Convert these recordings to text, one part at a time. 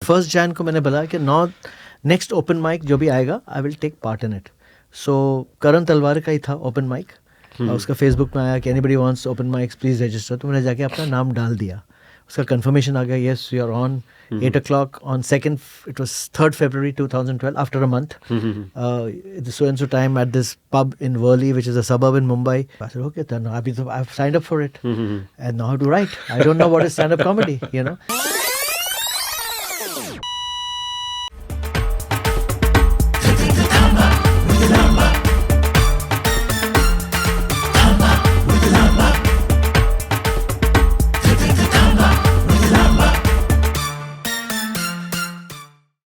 1 Jan को मैंने बोला कि नेक्स्ट ओपन माइक जो भी आएगा I will take part in it. So Karan Talwar का ही था ओपन माइक. उसका फेसबुक में आया कि anybody wants open mics please register. तो मैंने जाके अपना नाम डाल दिया. उसका कंफर्मेशन आ गया, yes you are on 8 o'clock on 2nd, it was 3rd February 2012, after a month. The so and so time at this pub in Worli, which is a suburb in Mumbai. I said, okay, then I've signed up for it. And now how to write. I don't know what is stand-up comedy, you know.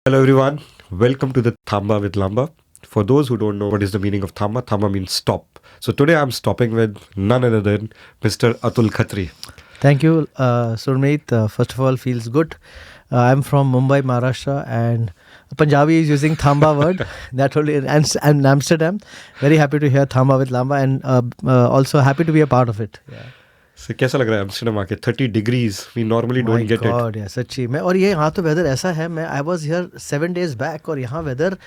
Hello everyone, welcome to the Thamba with Lamba. For those who don't know what is the meaning of Thamba, Thamba means stop. So today I'm stopping with none other than Mr. Atul Khatri. Thank you, Surmeet. First of all, feels good. I'm from Mumbai, Maharashtra, and Punjabi is using Thamba word. That only, and Amsterdam. Very happy to hear Thamba with Lamba, and also happy to be a part of it. Yeah. So कैसा लग रहा है Amsterdam आके? 30 degrees. We normally don't get it. My God, yeah, सच्ची. मैं और ये यहाँ तो वेदर ऐसा है. मैं I was here 7 days back और यहाँ वेदर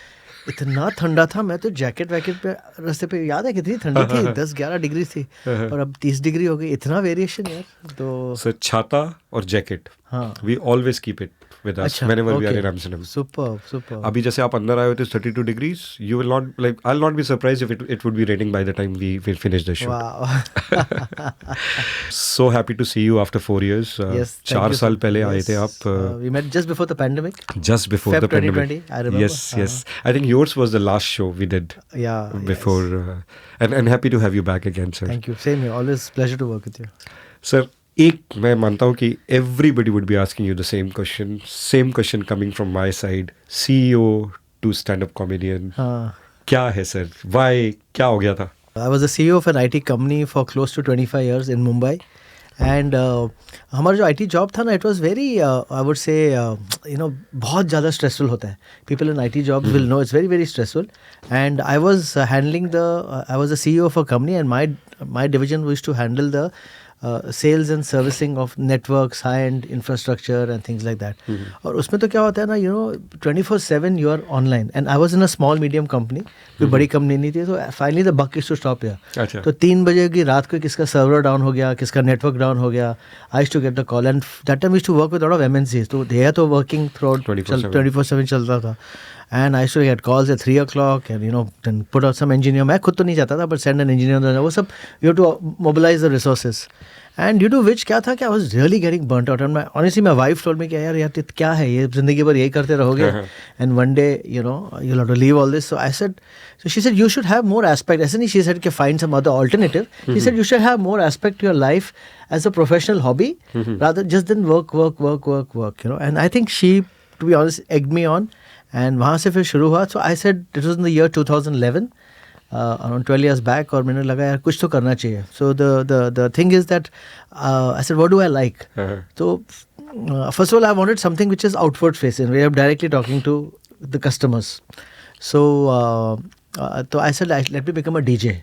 इतना ठंडा था. मैं तो जैकेट पे रास्ते पे, याद है कितनी ठंडी थी? 10-11 डिग्री थी और अब 30 डिग्री हो गई. इतना वेरिएशन यार. तो छाता और जैकेट. हाँ. We always keep it with us whenever we are in Amsterdam. Super. अभी जैसे आप अंदर आए हो तो 32 degrees. You will not I'll not be surprised if it would be raining by the time we finish the show. Wow. So happy to see you after 4 years. Yes. 4 साल पहले आए थे आप. We met just before the pandemic. Just before Feb the pandemic. 2020, I remember. Yes. I think yours was the last show we did. Yeah. Before and happy to have you back again, sir. Thank you. Same here. Always pleasure to work with you. Sir, मैं मानता हूँ कि everybody would be asking you the same question coming from my side. CEO to stand-up comedian. क्या है sir? Why? क्या हो गया था? I was the CEO of an IT company for close to 25 years in Mumbai. And हमारा जो IT job था ना, it was very, I would say, बहुत ज़्यादा stressful होता है. People in IT jobs will know it's very, very stressful. And I was I was the CEO of a company, and my division was to handle the sales and servicing of networks, high-end infrastructure and things like that. और उसमें तो क्या होता है ना, 24/7 you are online. And I was in a small medium company. कोई बड़ी company नहीं थी. तो finally the buck is to stop here. अच्छा. तो 3 बजे की रात को किसका सर्वर डाउन हो गया, किसका नेटवर्क डाउन हो गया. I used to get the call, and that time we used to work with a lot of MNCs. तो they तो working throughout 24/7 चलता था. And I used to get calls at 3 o'clock and then put out some engineer. मैं खुद तो नहीं जाता था, but send an engineer. वो सब you have to mobilize the resources. And due to which क्या था कि I was really getting burnt out. And honestly my wife told me कि यार क्या है ये, जिंदगी भर यही करते रहोगे. And one day you'll have to leave all this. So she said you should have more aspect. ऐसे नहीं, she said कि find some other alternative. She said you should have more aspect to your life as a professional hobby rather just than work. And I think she, to be honest, egged me on. And वहाँ से फिर शुरू हुआ. So I said it was in the year 2011, around 12 years back. और मैंने लगा यार कुछ तो करना चाहिए. So the thing is that I said what do I like? So first of all I wanted something which is outward facing, where I'm directly talking to the customers. So I said let me become a DJ.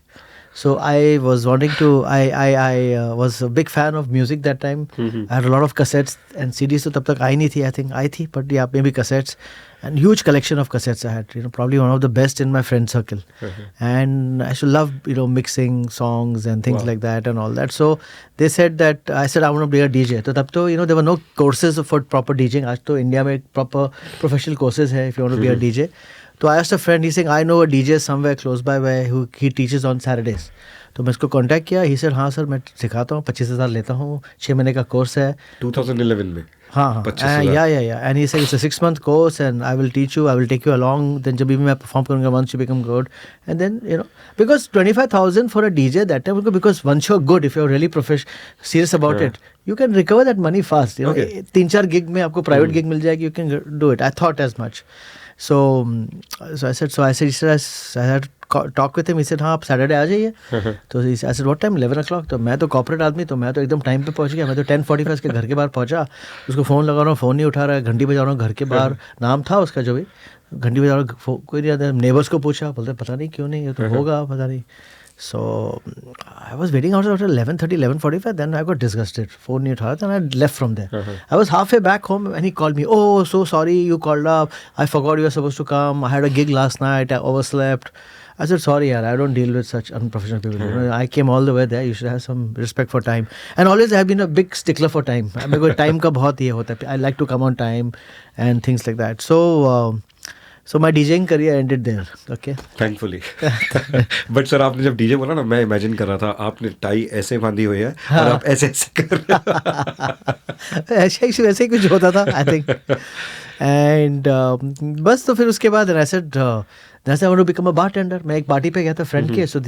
So I was wanting to, I was a big fan of music that time. I had a lot of cassettes and CDs. So तब तक आई नहीं थी. I think आई थी, but yeah, maybe cassettes. And huge collection of cassettes I had. Probably one of the best in my friend circle. And I should love, mixing songs and things like that and all that. So they said that, I said I want to be a DJ. तो तब तो, there were no courses for proper DJing. आज तो India में proper professional courses है if you want to be a DJ. So I asked a friend, he's saying, I know a DJ somewhere close by where he teaches on Saturdays. तो मैं इसको contact किया. He said, हाँ sir मैं सिखाता हूँ, 25,000 लेता हूँ, 6 महीने का कोर्स है. 2011 में? हाँ. Yeah. And he said, it's a 6-month course and I will teach you, I will take you along. Then जब भी मैं perform करूँगा, once you become good. And then, because 25,000 for a DJ that time, because once you're good, if you're really serious about it, you can recover that money fast. 3-4 gig में आपको private gig मिल जाएगी, you can do it. I thought as much. So I said, I had to talk with him. He said, हाँ आप Saturday आ जाइए. तो I said, what time? 11 o'clock. तो मैं तो corporate आदमी, तो मैं तो एकदम टाइम पे पहुंच गया. मैं तो 10:45 के घर के बाहर पहुंचा. उसको फ़ोन लगा रहा हूँ, फ़ोन नहीं उठा रहा है. घंटी बजा रहा हूँ घर के बाहर. नाम था उसका जो भी. घंटी बजा रहा हूँ, कोई नहीं आता. नेबर्स को पूछा, बोलते पता नहीं क्यों नहीं, ये तो होगा पता नहीं. So I was waiting outside at 11:30, 11:45. Then I got disgusted. Phone नहीं उठाया, then I left from there. I was halfway back home and he called me. Oh, so sorry you called up. I forgot you were supposed to come. I had a gig last night. I overslept. I said, sorry, yaar, I don't deal with such unprofessional people. You know, I came all the way there. You should have some respect for time. And always I have been a big stickler for time. मेरे को time का बहुत ये होता है. I like to come on time and things like that. So my DJing career ended there. Okay. Thankfully. But sir, आपने जब DJ बोला ना, मैं imagine कर रहा था आपने टाई ऐसे बांधी हुई है और आप ऐसे ऐसे कर रहे हो. ऐसे ही कुछ होता था, I think. And बस तो फिर उसके बाद I said, I want to become a bartender. मैं एक पार्टी पे गया था फ्रेंड के. So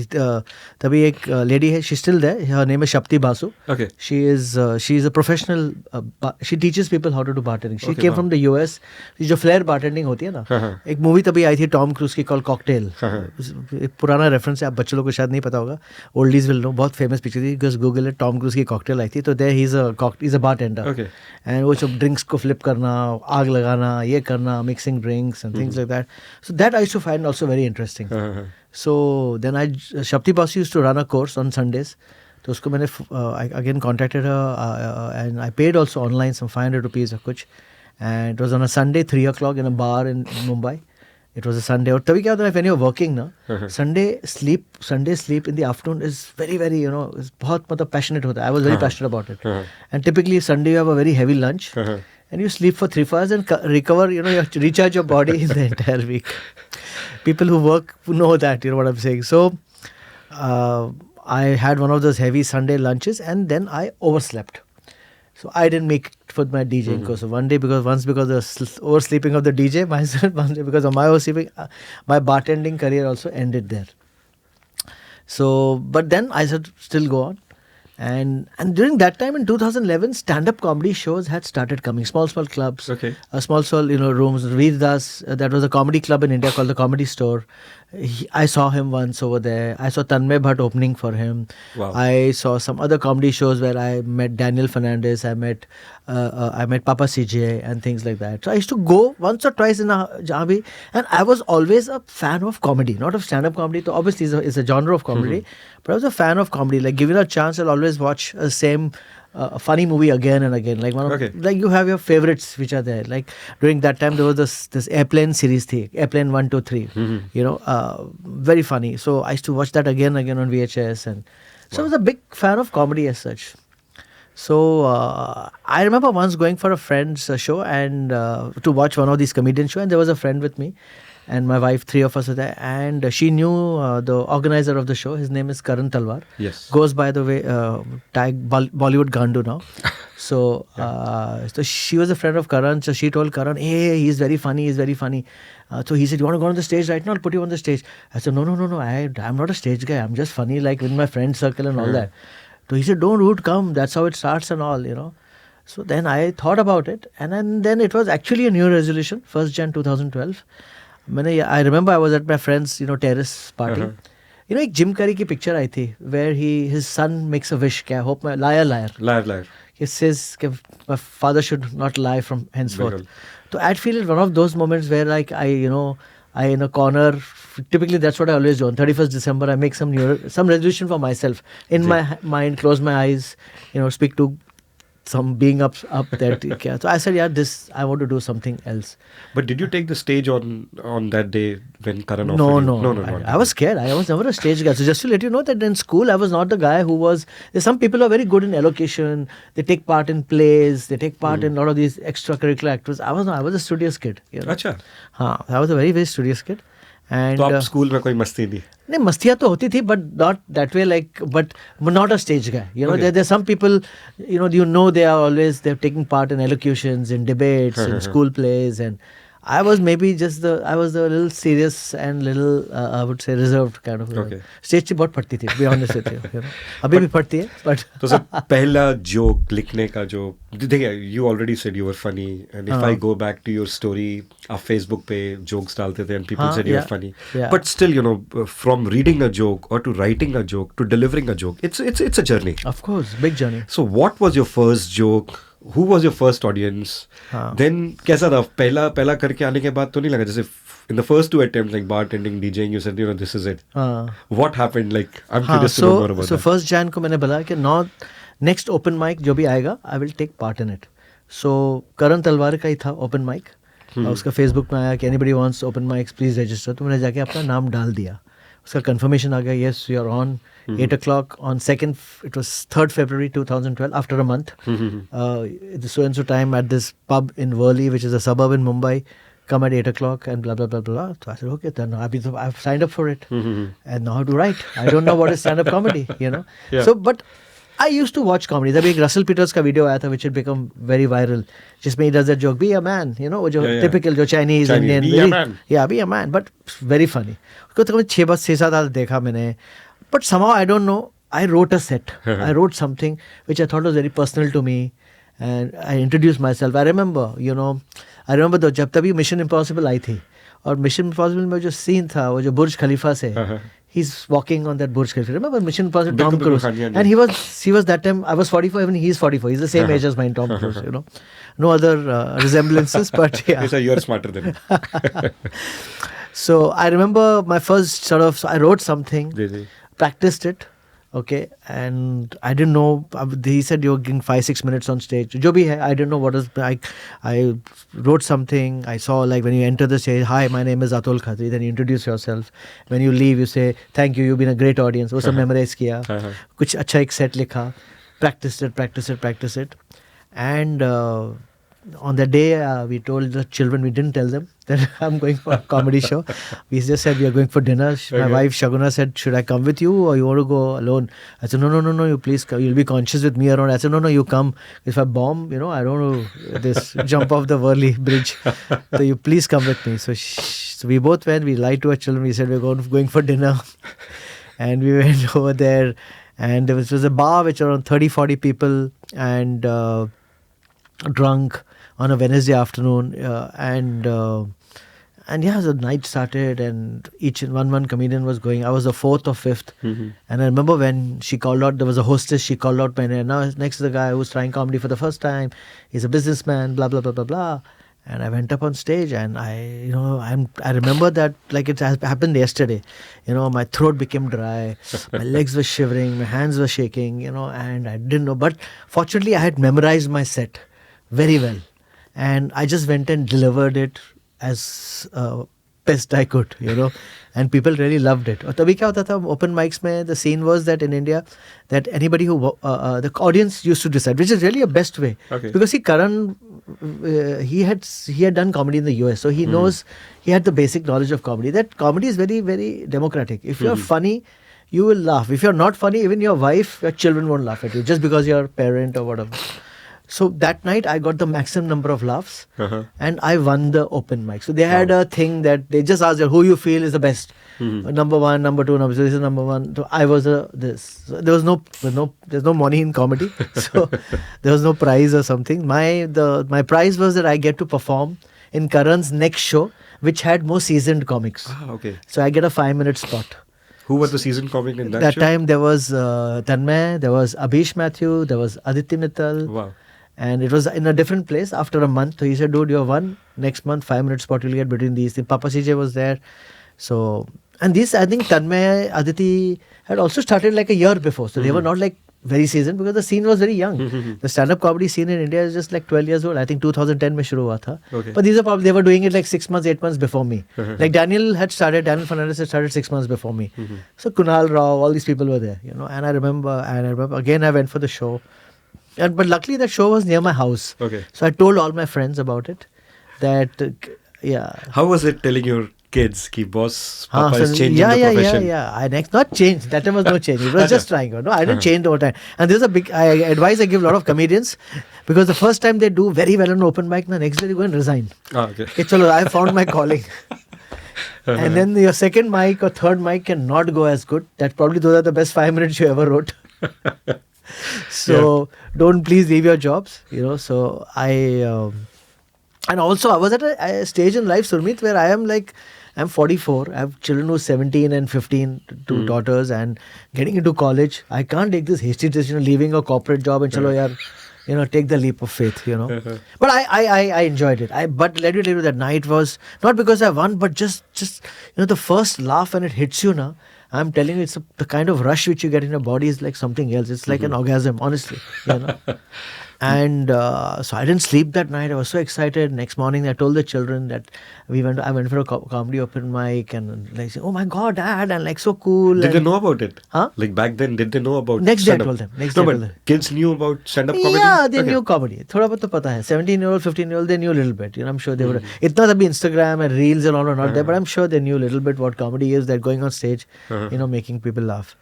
तभी एक लेडी है, she's still there. Her name is Shapti Basu. Okay. She is a professional. She teaches people how to do bartending. She came from the US. जो फ्लेयर bartending होती है ना, एक मूवी तभी आई थी टॉम क्रूज की call cocktail. एक पुराना रेफरेंस है, आप बच्चों लोगों को शायद नहीं पता होगा. Oldies will know. बहुत फेमस पिक्चर थी. जस्ट गूगल है, टॉम क्रूज की कॉकटेल आई थी. तो there he is a bartender. And वो सब ड्रिंक्स को फ्लिप करना, आग लगाना, ये करना, mixing drinks and things like that. So that I used to find also very interesting. So then Shapti Basu used to run a course on Sundays. तो उसको मैंने I again contacted her and I paid also online some 500 rupees or कुछ. And it was on a Sunday, 3 o'clock in a bar in Mumbai. It was a Sunday. और तभी क्या होता है, when you're working ना, Sunday sleep in the afternoon is very, very, you know, is बहुत मतलब passionate होता है. I was very passionate about it. And typically Sunday you have a very heavy lunch. And you sleep for 3 hours and recover, you know, you have to recharge your body in the entire week. People who work know that, you know what I'm saying. So, I had one of those heavy Sunday lunches and then I overslept. So, I didn't make it for my DJing course. So, once because of the oversleeping of the DJ, myself, one day because of my oversleeping, my bartending career also ended there. So, but then I said, still go on. And during that time in 2011, stand-up comedy shows had started coming. Small clubs. Okay. Small, you know, rooms. Veerdas, that was a comedy club in India called the Comedy Store. I saw him once over there. I saw Tanmay Bhatt opening for him. Wow. I saw some other comedy shows where I met Daniel Fernandez. I met Papa CJ and things like that. So I used to go once or twice in jahan bhi, and I was always a fan of comedy, not of stand-up comedy. So obviously it's a genre of comedy, but I was a fan of comedy. Like given a chance, I'll always watch the same funny movie again and again. Like like you have your favorites which are there. Like during that time there was this Airplane series thing, Airplane 1, 2, 3. You know, very funny. So I used to watch that again on VHS, and so I was a big fan of comedy as such. So I remember once going for a friend's show and to watch one of these comedian shows, and there was a friend with me. And my wife, 3 of us were there, and she knew the organizer of the show. His name is Karan Talwar. Yes. Goes by the way Bollywood Gandu now. So, so she was a friend of Karan. So she told Karan, "Hey, he's very funny. He's very funny." So he said, "You want to go on the stage right now? I'll put you on the stage." I said, "No. I'm not a stage guy. I'm just funny, like with my friend circle and all that." So he said, "Don't dude, come. That's how it starts and all, you know." So then I thought about it, and then it was actually a new resolution, 1st Jan 2012. I remember I was at my friend's, you know, terrace party. You know, एक Jim Carrey की picture आई थी where his son makes a wish. क्या hope my liar. He says my father should not lie from henceforth. So I feel one of those moments where like I in a corner. Typically that's what I always do. On 31st December I make some resolution for myself in my mind. Close my eyes. You know, speak to some being up there. So I said, I want to do something else. But did you take the stage on that day when Karan offered you? No. I was scared. I was never a stage guy. So just to let you know that in school, I was not the guy who was... Some people are very good in elocution. They take part in plays. They take part in a lot of these extracurricular activities. I was not. I was a studious kid. You know? Achha. I was a very, very studious kid. And, तो आप school में कोई मस्ती नहीं? नहीं, मस्तियाँ तो होती थी, but not that way, like, but not a stage guy. You know, there's some people, they're taking part in elocutions, in debates, in school plays, and I was maybe I was a little serious and little, I would say, reserved kind of. Stage पे बहुत फटती थी, to be honest with you. You know, अभी भी फटती है, but. तो sir पहला joke लिखने का जो, देखिए, you already said you were funny, and if I go back to your story, आप Facebook पे jokes डालते थे, and people said you were funny. Yeah. But still, you know, from reading a joke or to writing a joke to delivering a joke, it's a journey. Of course, big journey. So what was your first joke? who was your first audience? Then कैसा था? पहला करके आने के बाद तो नहीं लगा जैसे in the first 2 attempts like bartending, DJing, you said this is it. What happened? Like I'm curious to know more about that. So 1st Jan को मैंने बोला कि next open mic जो भी आएगा I will take part in it. So करण तलवार का ही था open mic. उसका Facebook में आया कि anybody wants open mics please register. तो मैंने जाके अपना नाम डाल दिया. उसका confirmation आ गया, yes you are on 8 o'clock on 2nd, it was 3rd February 2012, after a month. The so and so time at this pub in Worli, which is a suburb in Mumbai. Come at 8 o'clock and blah, blah, blah, blah. So I said, okay, then I've signed up for it. And now how to write. I don't know what is stand-up comedy, Yeah. So, but I used to watch comedy. The big Russell Peters ka video aaya tha, which had become very viral. Just me, he does that joke, be a man, typical jo Chinese, Indian. Be a man. Yeah, be a man, but very funny. Usko to 6-7 saal dekha maine. But somehow, I don't know, I wrote a set. I wrote something which I thought was very personal to me. And I introduced myself. I remember, though, जब तभी mission impossible आई थी और mission impossible में जो scene था वो जो बुर्ज खलीफा से he's walking on that Burj Khalifa. Remember Mission Impossible, Tom Cruise? And he was that time, I was 44, even he's 44. He's the same age as mine, Tom Cruise, No other resemblances, but yeah. You're smarter than me. So I remember my first I wrote something, practiced it. Okay, and I didn't know. He said you're getting 5-6 minutes on stage. Jo bhi hai, I didn't know what is. I wrote something. I saw like when you enter the stage, hi, my name is Atul Khatri. Then you introduce yourself. When you leave, you say thank you. You've been a great audience. वो सब memorize किया. कुछ अच्छा एक set लिखा. Practice it. And on the day, we told the children, we didn't tell them that I'm going for a comedy show. We just said we are going for dinner. My wife Shaguna said, should I come with you or you want to go alone? I said, no, you please come. You'll be conscious with me around. I said, no, you come. If I bomb, I don't know, this jump off the Worli bridge. So you please come with me. So we both went. We lied to our children. We said we're going for dinner. And we went over there. And there was a bar which around 30-40 people and drunk on a Wednesday afternoon, and yeah, the night started, and each one comedian was going. I was the 4th or 5th, and I remember when she called out. There was a hostess. She called out my name. Now next to the guy who's trying comedy for the first time. He's a businessman. Blah blah blah blah blah. And I went up on stage, and I remember that like it happened yesterday. My throat became dry, my legs were shivering, my hands were shaking. And I didn't know. But fortunately, I had memorized my set very well. And I just went and delivered it as best I could, and people really loved it. और तभी क्या होता था open mics में, the scene was that in India, that anybody who the audience used to decide, which is really a best way, because Karan, he had done comedy in the US, so he knows, he had the basic knowledge of comedy. That comedy is very, very democratic. If you're funny, you will laugh. If you're not funny, even your wife, your children won't laugh at you just because you're a parent or whatever. So that night I got the maximum number of laughs and I won the open mic. So they had a thing that they just asked who you feel is the best. Number 1, number 2, number 3. This is number 1. So I was this. So there's no money in comedy. So there was no prize or something. My prize was that I get to perform in Karan's next show, which had more seasoned comics. So I get a 5-minute spot. Who was the seasoned comic in that show? That time there was Tanmay, there was Abhish Matthew, there was Aditya Mittal. Wow. And it was in a different place after a month. So he said, dude, you're one. Next month, 5-minute spot you'll get between these. Papa CJ was there. So, and these, I think Tanmay, Aditi had also started like a year before. So they were not like very seasoned because the scene was very young. The stand-up comedy scene in India is just like 12 years old. I think 2010 mein shuru hua tha. But these are probably, they were doing it like 6 months, 8 months before me. Like Daniel Fernandez had started 6 months before me. So Kunal Rao, all these people were there, And I remember again I went for the show. But luckily the show was near my house. So I told all my friends about it. How was it telling your kids ki boss, Papa is changing the profession? Yeah. I not changed. That time was no change. It was just trying. No, I didn't change over time. And there's a big advice I give a lot of comedians, because the first time they do very well on open mic, the next day they go and resign. Chalo, I found my calling. And then your second mic or third mic cannot go as good. That probably those are the best 5 minutes you ever wrote. So don't please leave your jobs, So and also I was at a stage in life, Surmeet, where I'm 44. I have children who's 17 and 15, 2 daughters, and getting into college. I can't take this hasty decision of leaving a corporate job and chalo yaar, take the leap of faith, But I enjoyed it. But let me tell you, that night was not because I won, but just the first laugh when it hits you, now. I'm telling you, the kind of rush which you get in your body is like something else. It's like an orgasm, honestly. And so I didn't sleep that night. I was so excited. Next morning, I told the children that I went for a comedy open mic, and like, oh my God, Dad, and like so cool. Did they know about it? Huh? Like back then, did they know about Next day I stand-up? told them. Next day I told them. Kids knew about stand-up comedy? Yeah, they knew comedy. Thoda bahut to pata hai. 17-year-old, 15-year-old, they knew a little bit. I'm sure they would. Itna tabhi Instagram and reels and all are not there, but I'm sure they knew a little bit what comedy is. They're going on stage, making people laugh.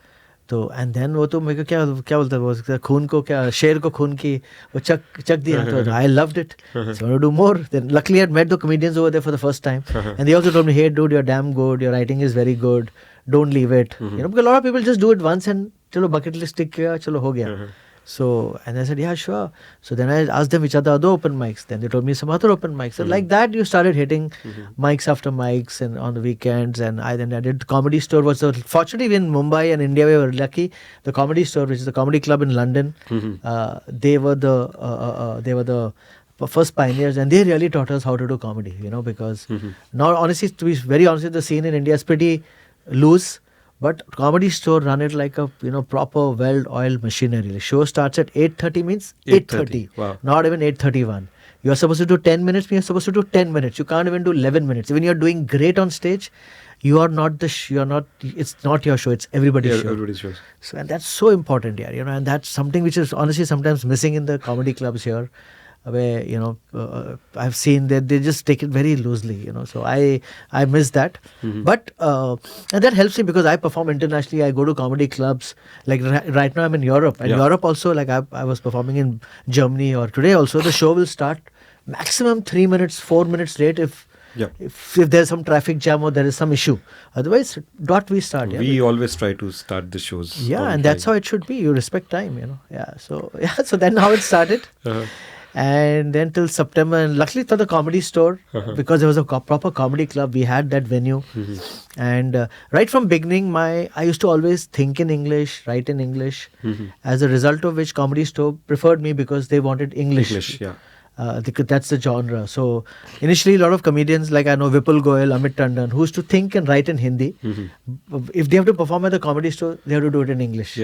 तो and then वो तो मेरे को क्या बोलता है वो खून को क्या शेर को खून की वो चक दिया तो I loved it so I want to do more then luckily I met the comedians over there for the first time and they also told me hey dude you are damn good your writing is very good don't leave it because lot of people just do it once and चलो bucket list tick किया चलो हो गया. So, and I said, yeah, sure. So then I asked them which are the other open mics. Then they told me some other open mics. So like that, you started hitting mics after mics and on the weekends. And I did Comedy Store. Fortunately, in Mumbai and India, we were lucky. The Comedy Store, which is the comedy club in London, they were the first pioneers, and they really taught us how to do comedy. Because now, honestly, to be very honest, the scene in India is pretty loose. But Comedy Store run it like a proper well-oiled machinery. The show starts at 8:30 means 8:30. Wow. Not even 8:31. You are supposed to do 10 minutes. You're supposed to do 10 minutes. You can't even do 11 minutes. Even you're doing great on stage, you are not it's not your show. It's everybody's show. Everybody's show. So and that's so important here. And that's something which is honestly sometimes missing in the comedy clubs here. Where I've seen that they just take it very loosely, so I miss that. But and that helps me because I perform internationally. I go to comedy clubs like right now I'm in Europe, and Europe also, like I was performing in Germany, or today also the show will start maximum 3 minutes 4 minutes late if there's some traffic jam or there is some issue. Otherwise, we start. We always try to start the shows. Yeah, and that's how it should be. You respect time, So then how it started. And then till September, and luckily for the Comedy Store, because there was a proper comedy club, we had that venue. And right from beginning, I used to always think in English, write in English. As a result of which, Comedy Store preferred me because they wanted English. That's the genre. So initially, a lot of comedians, like I know Vipul Goyal, Amit Tandon, who used to think and write in Hindi. If they have to perform at the Comedy Store, they have to do it in English.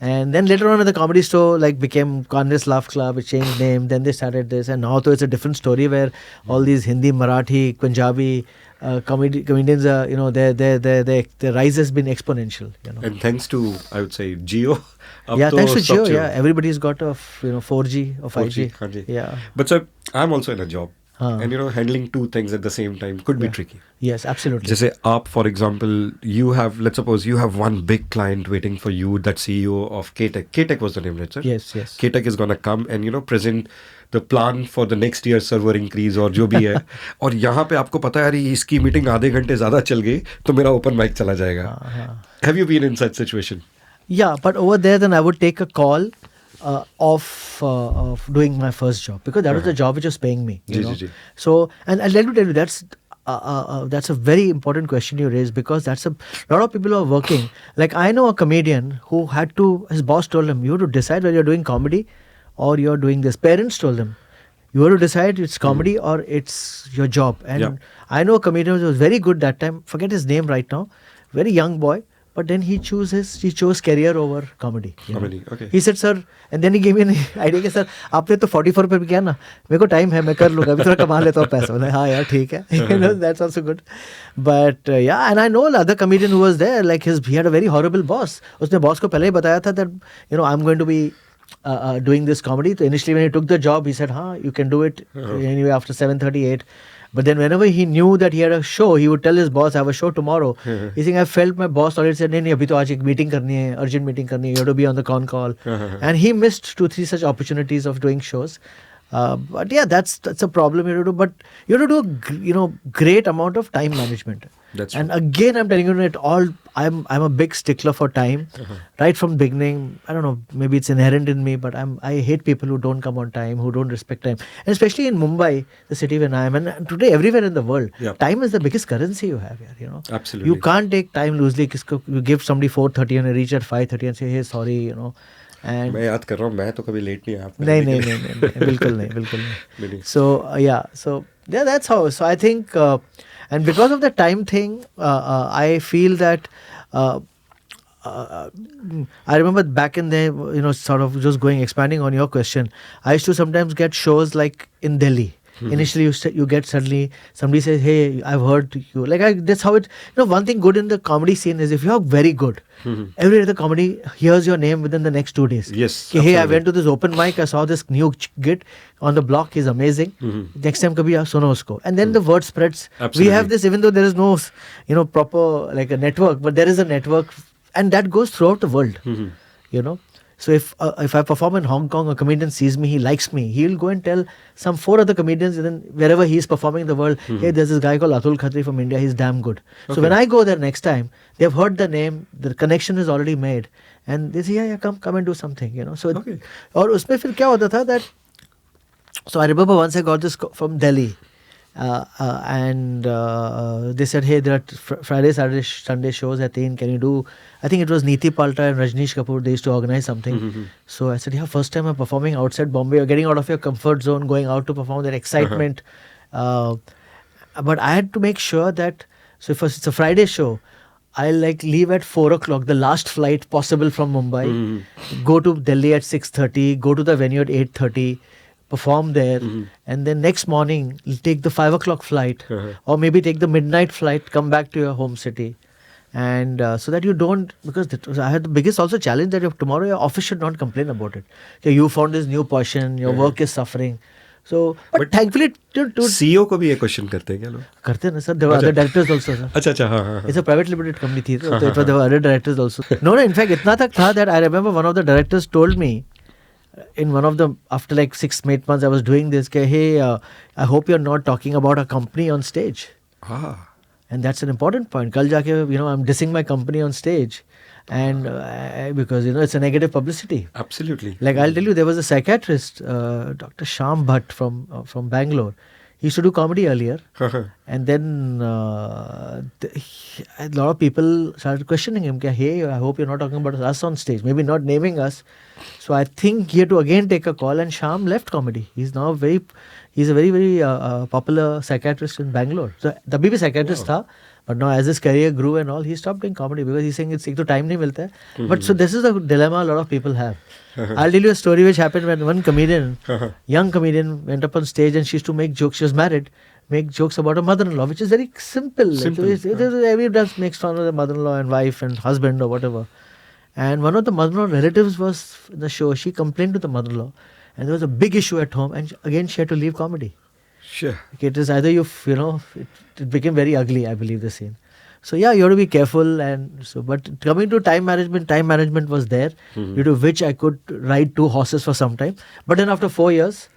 And then later on at the Comedy Store, like became Congress Laugh Club, it changed name, then they started this, and now though it's a different story where all these Hindi, Marathi, Punjabi comedians are, their rise has been exponential. And thanks to, I would say, Jio. Thanks to Jio, everybody's got a 4G or 5G. 4G. Yeah. But sir, I'm also in a job. And handling two things at the same time could be tricky. Yes, absolutely. Just say, for example, let's suppose you have one big client waiting for you, that CEO of K-Tech. K-Tech was the name, right, sir? Yes. K-Tech is going to come and, present the plan for the next year server increase और जो भी है. और यहाँ पे आपको पता है यार इसकी मीटिंग आधे घंटे ज़्यादा चल गई तो मेरा ओपन माइक चला जाएगा. Have you been in such situation? Yeah, but over there then I would take a call of doing my first job because that was the job which was paying me. So, and let me tell you, that's a very important question you raised because that's a lot of people who are working. Like I know a comedian who his boss told him, you have to decide whether you're doing comedy or you're doing this. Parents told him, you have to decide it's comedy or it's your job. And I know a comedian who was very good that time, forget his name right now, very young boy. But then he chose career over comedy. Comedy, okay. He said, sir, and then he gave me an idea, sir, आपने तो 44 पे भी किया ना, मेरे को time है, मैं कर लूँगा, अभी थोड़ा कमा लेता हूँ पैसा. मैं हाँ यार ठीक है, that's also good. But and I know another comedian who was there, like he had a very horrible boss. उसने boss को पहले ही बताया था that I'm going to be doing this comedy. So initially when he took the job, he said, you can do it anyway after 7:38. But then whenever he knew that he had a show, he would tell his boss, I have a show tomorrow. He's saying, I felt my boss already said, नहीं अभी तो आज एक meeting करनी है, urgent meeting करनी है, you have to be on the con call. And he missed 2-3 such opportunities of doing shows. But yeah, that's a problem you have to do. But you have to do a great amount of time management. That's and again, I'm telling you, I'm a big stickler for time. Right from beginning, I don't know, maybe it's inherent in me, but I hate people who don't come on time, who don't respect time. And especially in Mumbai, the city where I am, and today everywhere in the world, time is the biggest currency you have here. Absolutely. You can't take time loosely. You give somebody 4:30 and you reach at 5:30 and say, hey, sorry, And मैं याद कर रहा हूँ, मैं तो कभी late नहीं आया आपका. नहीं, बिल्कुल नहीं. So that's how. So I think, and because of the time thing, I feel that. I remember back in there, sort of just expanding on your question. I used to sometimes get shows like in Delhi. Initially, you get suddenly somebody says, "Hey, I've heard you." That's how it. One thing good in the comedy scene is if you're very good, every other comedy hears your name within the next 2 days. Yes, Hey, I absolutely. went to this open mic. I saw this new git on the block. He's amazing. Next time, kabhi aap suno usko. And then the word spreads. Absolutely. We have this, even though there is no, proper like a network, but there is a network. And that goes throughout the world, So if I perform in Hong Kong, a comedian sees me, he likes me, he'll go and tell some 4 other comedians, and then wherever he's performing in the world, hey, there's this guy called Atul Khatri from India, he's damn good. Okay. So when I go there next time, they've heard the name, the connection is already made, and they say, yeah, come and do something, So, Okay. और उसमें फिर क्या होता था that, so I remember once I got this from Delhi. And they said, hey, there are Friday, Saturday, Sunday shows at 10. Can you do? I think it was Neeti Palta and Rajneesh Kapoor. They used to organize something. So I said, yeah, first time I'm performing outside Bombay. You're getting out of your comfort zone, going out to perform, that excitement. But I had to make sure that, so if it's a Friday show, I'll leave at 4 o'clock, the last flight possible from Mumbai, go to Delhi at 6:30, go to the venue at 8:30, perform there, and then next morning take the 5 o'clock flight, or maybe take the midnight flight, come back to your home city. And so that you don't, because I had the biggest also challenge that if tomorrow your office should not complain about it. Okay, you found this new portion, your work is suffering. So, but thankfully, CEO को भी ये question करते हैं क्या लोग? करते हैं ना sir. There were other directors also, sir. अच्छा हाँ. It's a private limited company थी, so there were other directors also. No, in fact, इतना तक था that I remember one of the directors told me, in one of the, after 6-8 months I was doing this, hey, I hope you're not talking about a company on stage. And that's an important point. Kal jaake, I'm dissing my company on stage. And because, it's a negative publicity. Absolutely. I'll tell you, there was a psychiatrist, Dr. Shyam Bhatt from Bangalore. He used to do comedy earlier. And then a lot of people started questioning him. Hey, I hope you're not talking about us on stage. Maybe not naming us. So I think he had to again take a call, and Shyam left comedy. He's now he's a very, very popular psychiatrist in Bangalore. So the BB psychiatrist tha, but now as his career grew and all, he stopped doing comedy because he's saying it's ek to time nahi milta hai. But so this is the dilemma a lot of people have. I'll tell you a story which happened when one comedian, young comedian, went up on stage and she used to make jokes. She was married, make jokes about her mother-in-law, which is very simple. Everyone makes fun of the mother-in-law and wife and husband or whatever. And one of the mother-in-law relatives was in the show. She complained to the mother-in-law, and there was a big issue at home. And again, she had to leave comedy. Sure. It is either it became very ugly, I believe, the scene. So yeah, you have to be careful. And so, but coming to time management was there, due to which I could ride 2 horses for some time. But then after 4 years,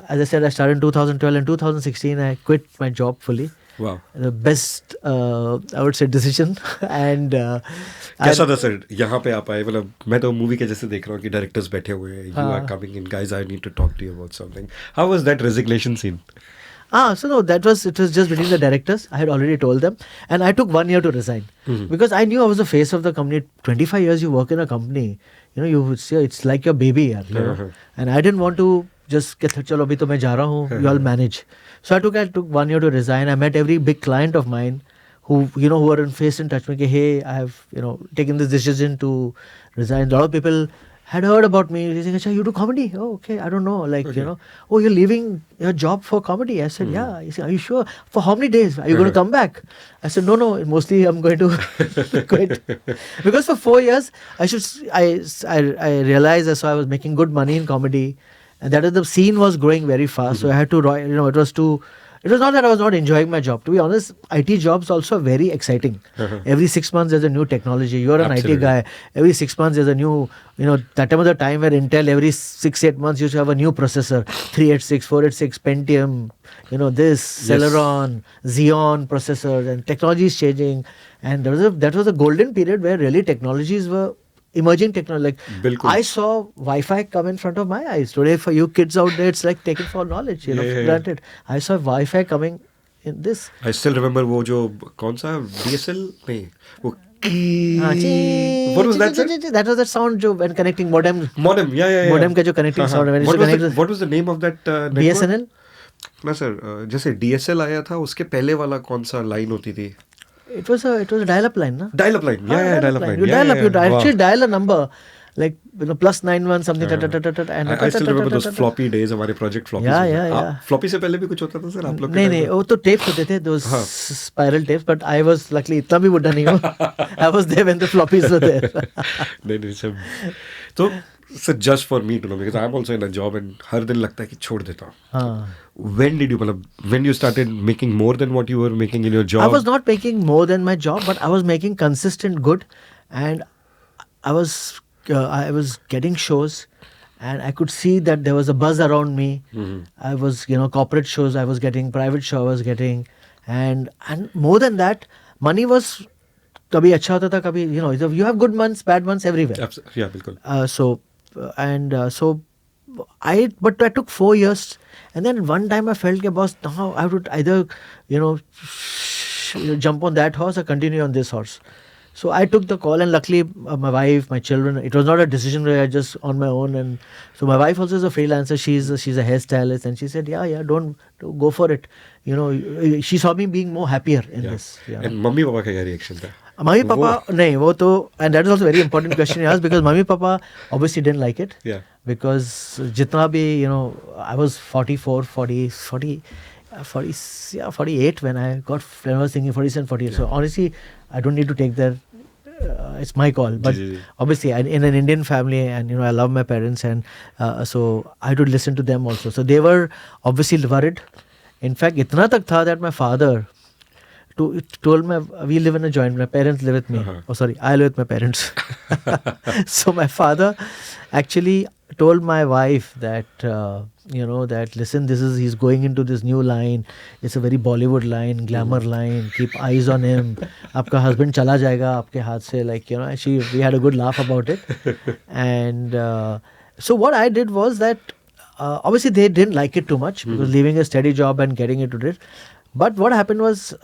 as I said, I started in 2012. In 2016, I quit my job fully. Wow. The best, I would say, decision. And कैसा था sir यहाँ पे आप आए? मतलब मैं तो movie के जैसे देख रहा हूँ कि डायरेक्टर्स बैठे हुए हैं. You are coming in, guys. I need to talk to you about something. How was that resignation scene? So no, it was just between the directors. I had already told them, and I took 1 year to resign because I knew I was the face of the company. 25 years you work in a company, you would say it's like your baby, yaar, and I didn't want to just get chalo abhi to main ja raha hu, you all manage. So I took 1 year to resign. I met every big client of mine who were in face in touch with me. Hey, I have taken this decision to resign. A lot of people had heard about me. They said, you do comedy? Oh, okay. I don't know. Oh, you're leaving your job for comedy? I said, yeah. He said, are you sure? For how many days? Are you going to come back? I said, no. Mostly I'm going to quit. Because for 4 years, I realized I was making good money in comedy. And that is, the scene was growing very fast. So I had to, it was not that I was not enjoying my job. To be honest, IT jobs also are very exciting. Every 6 months there's a new technology. You're an IT guy. Every 6 months there's a new, that time was the time where Intel every 6-8 months used to have a new processor. 386, 486, Pentium, Celeron, Xeon processors, and technology is changing. And that was a golden period where really technologies were emerging technology. I saw Wi-Fi come in front of my eyes. Today, for you kids out there, it's like taken for knowledge, granted. I saw Wi-Fi coming in this. I still remember वो जो कौन सा DSL नहीं वो What was that, sir? That was that sound जो when connecting modem. Modem, yeah. Modem का जो connecting sound. When What was the name of that network? BSNL. ना सर, जैसे DSL आया था उसके पहले वाला कौन सा लाइन होती थी? It was a dial-up line, na? Dial-up line, yeah, dial-up line. You dial up, you actually Wow. dial a number, like +91 something, and I still remember those floppy days, हमारे project floppies. Yeah. Floppy से पहले भी कुछ होता था sir आप लोग? नहीं, वो तो tapes होते थे, those spiral tapes, but I was luckily इतना भी बुढ़ा नहीं हूँ. I was there when the floppies were there. नहीं सर. तो sir, just for me to know, because I'm also in a job and हर दिन लगता है कि छोड़ देता हूँ. When you started making more than what you were making in your job? I was not making more than my job, but I was making consistent good, and I was getting shows, and I could see that there was a buzz around me. I was, corporate shows I was getting, private show I was getting, and more than that, money was कभी अच्छा होता था, कभी, you have good months, bad months everywhere. Absolutely, yeah, बिल्कुल. But I took 4 years, and then one time I felt, boss, now I would either, jump on that horse or continue on this horse. So I took the call, and luckily my wife, my children, it was not a decision where I just on my own. And so my wife also is a freelancer. She's a hairstylist, and she said, yeah, don't go for it. She saw me being more happier in this. Yeah. And mummy papa का क्या reaction था? Mummy papa, नहीं वो तो, and that is also a very important question you asked, because mummy papa obviously didn't like it. Yeah. Because जितना भी, I was 44, 48 when I was thinking 47, 48. Yeah. So honestly, I don't need to take that. It's my call. But obviously, in an Indian family, and I love my parents, and so I had to listen to them also. So they were obviously worried. In fact, itna tak tha that my father told me, we live in a joint, my parents live with me. I live with my parents. So my father actually told my wife that, that listen, he's going into this new line. It's a very Bollywood line, glamour line. Keep eyes on him. Aapka husband chala jayega aapke haath se. We had a good laugh about it. And so what I did was that, obviously they didn't like it too much, because leaving a steady job and getting into it. But what happened was,